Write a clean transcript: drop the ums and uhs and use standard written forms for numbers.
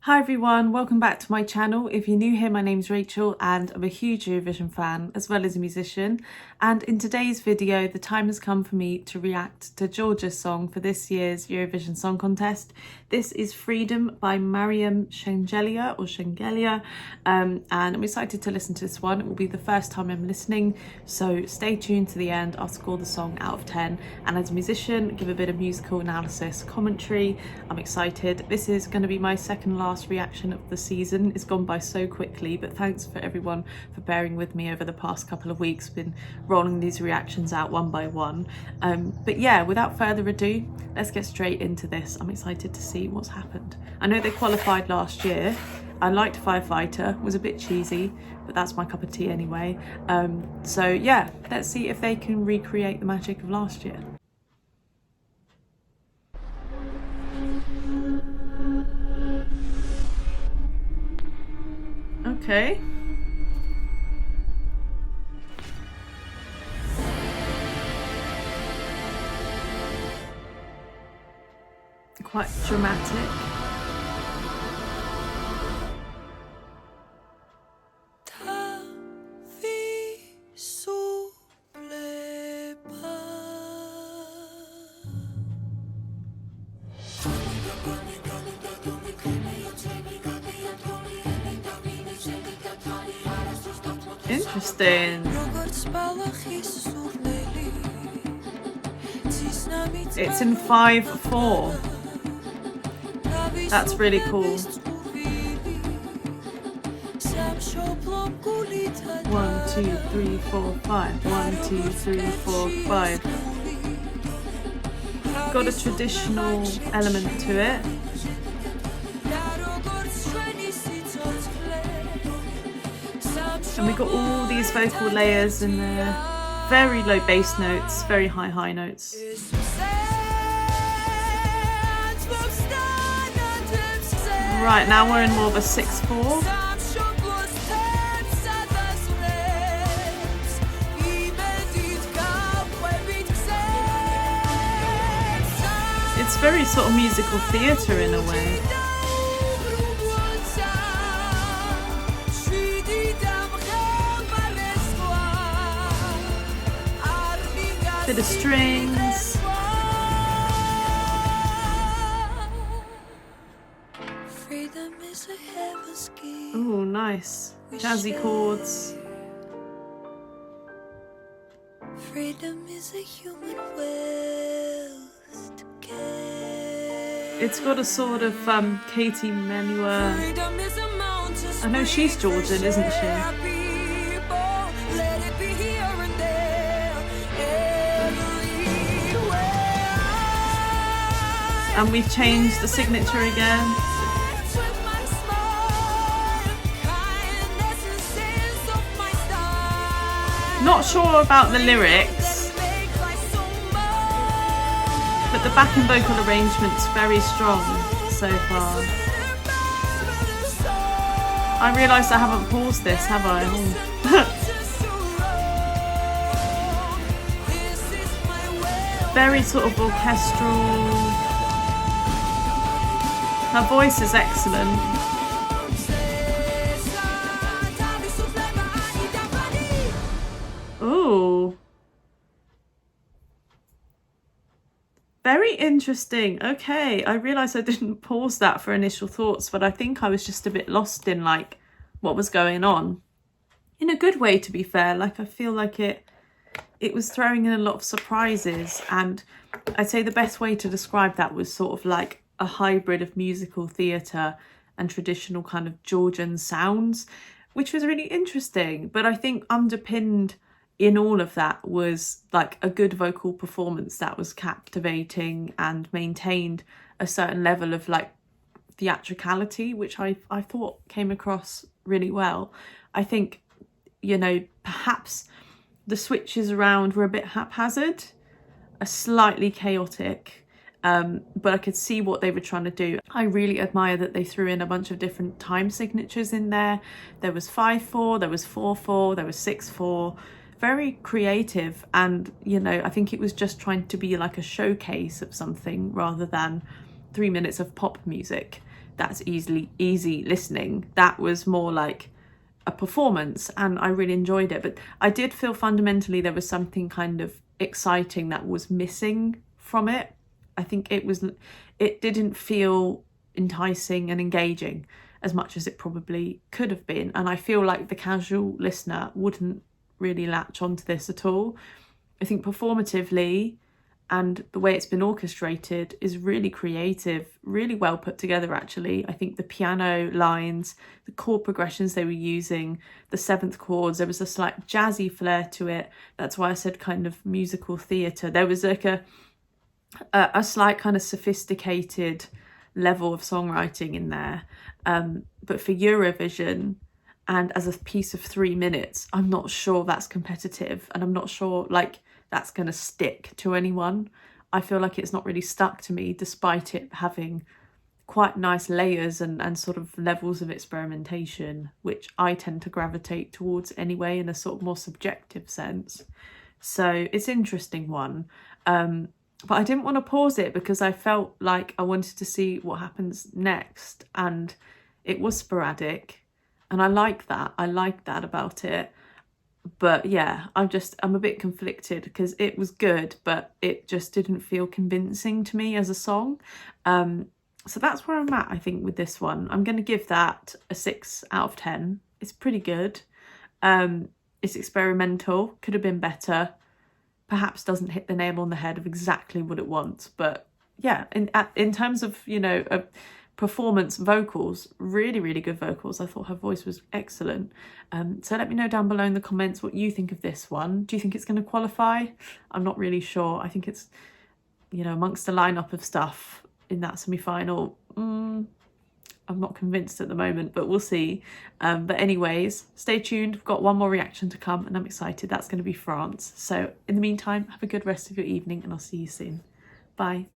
Hi everyone, welcome back to my channel. If you're new here, my name's Rachel and I'm a huge Eurovision fan as well as a musician. And in today's video, the time has come for me to react to Georgia's song for this year's Eurovision Song Contest. This is Freedom by Mariam Shengelia or Shengelia. And I'm excited to listen to this one. It will be the first time I'm listening, so stay tuned to the end. I'll score the song out of 10. And as a musician, give a bit of musical analysis, commentary. I'm excited. This is going to be my second last reaction of the season. It's gone by so quickly, but thanks for everyone for bearing with me over the past couple of weeks. Been rolling these reactions out one by one. But yeah, without further ado, let's get straight into this. I'm excited to see what's happened. I know they qualified last year. I liked Firefighter, was a bit cheesy, but that's my cup of tea anyway. So yeah, let's see if they can recreate the magic of last year. Okay. Quite dramatic. Interesting. It's in 5/4. That's really cool. 1, 2, 3, 4, 5. 1, 2, 3, 4, 5. Got a traditional element to it. And we got all these vocal layers in there. Very low bass notes, very high notes. Right, now we're in more of a 6/4. It's very sort of musical theatre in a way. Bit of strings. Oh, nice. Jazzy chords. Freedom is a human waste. It's got a sort of Katie Menua. I know she's Georgian, isn't she? And we've changed the signature again. Not sure about the lyrics, but the backing vocal arrangement's very strong so far. I realise I haven't paused this, have I? Very sort of orchestral. Her voice is excellent. Ooh. Very interesting. Okay, I realised I didn't pause that for initial thoughts, but I think I was just a bit lost in like what was going on. In a good way, to be fair. Like I feel like it was throwing in a lot of surprises, and I'd say the best way to describe that was sort of like a hybrid of musical theatre and traditional kind of Georgian sounds, which was really interesting. But I think underpinned in all of that was like a good vocal performance that was captivating and maintained a certain level of like theatricality, which I thought came across really well. I think, you know, perhaps the switches around were a bit haphazard, a slightly chaotic, but I could see what they were trying to do. I really admire that they threw in a bunch of different time signatures in there. There was 5/4, there was 4/4, there was 6/4. Very creative, and you know, I think it was just trying to be like a showcase of something rather than 3 minutes of pop music. that's easy listening. That was more like a performance, and I really enjoyed it. But I did feel fundamentally there was something kind of exciting that was missing from it. I think it didn't feel enticing and engaging as much as it probably could have been. And I feel like the casual listener wouldn't really latch onto this at all. I think performatively, and the way it's been orchestrated is really creative, really well put together actually. I think the piano lines, the chord progressions they were using, the seventh chords, there was a slight jazzy flair to it. That's why I said kind of musical theatre. There was like a slight kind of sophisticated level of songwriting in there. But for Eurovision, and as a piece of 3 minutes, I'm not sure that's competitive, and I'm not sure like that's going to stick to anyone. I feel like it's not really stuck to me, despite it having quite nice layers and sort of levels of experimentation, which I tend to gravitate towards anyway in a sort of more subjective sense. So it's an interesting one. But I didn't want to pause it because I felt like I wanted to see what happens next, and it was sporadic, and I like that. I like that about it. But yeah, I'm a bit conflicted because it was good, but it just didn't feel convincing to me as a song. So that's where I'm at, I think, with this one. I'm going to give that a 6 out of 10. It's pretty good. It's experimental, could have been better. Perhaps doesn't hit the nail on the head of exactly what it wants. But yeah, in terms of, you know, performance vocals, really, really good vocals. I thought her voice was excellent. So let me know down below in the comments what you think of this one. Do you think it's going to qualify? I'm not really sure. I think it's, you know, amongst a lineup of stuff in that semi-final. I'm not convinced at the moment, but we'll see. But anyways, stay tuned. We've got one more reaction to come, and I'm excited. That's going to be France. So in the meantime, have a good rest of your evening, and I'll see you soon. Bye.